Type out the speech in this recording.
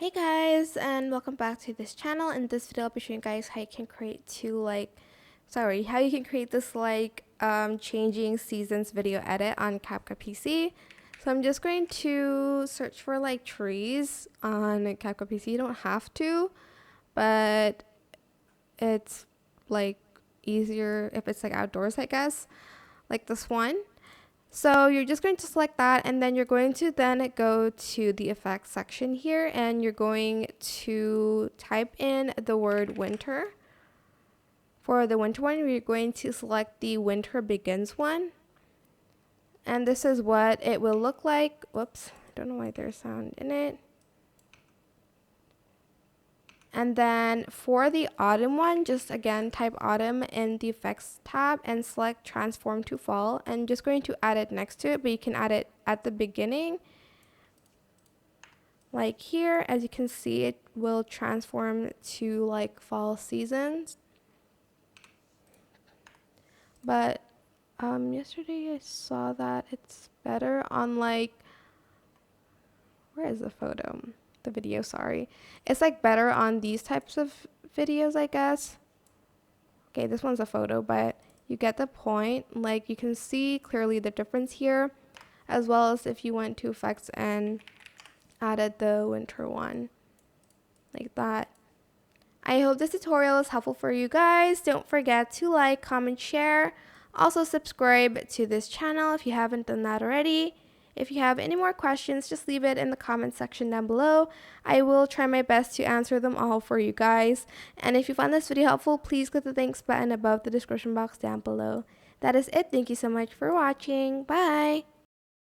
Hey guys, and welcome back to this channel. In this video I'll be showing you guys how you can create how you can create this changing seasons video edit on CapCut PC. So I'm just going to search for like trees on CapCut PC. You don't have to, but it's like easier if it's like outdoors, I guess, like this one. So you're just going to select that, and then you're going to then go to the effects section here, and you're going to type in the word winter. For the winter one, you're going to select the winter begins one. And this is what it will look like. Whoops, I don't know why there's sound in it. And then for the autumn one, just again type autumn in the effects tab and select transform to fall. And just going to add it next to it, but you can add it at the beginning. Like here, as you can see, it will transform to like fall seasons. But yesterday I saw that it's better on like, where is the photo? The video, sorry. It's like better on these types of videos, I guess. Okay, this one's a photo, but you get the point. Like you can see clearly the difference here, as well as if you went to effects and added the winter one like that. I hope this tutorial is helpful for you guys. Don't forget to like, comment, share. Also subscribe to this channel if you haven't done that already. If you have any more questions, just leave it in the comment section down below. I will try my best to answer them all for you guys. And if you found this video helpful, please click the thanks button above the description box down below. That is it. Thank you so much for watching. Bye!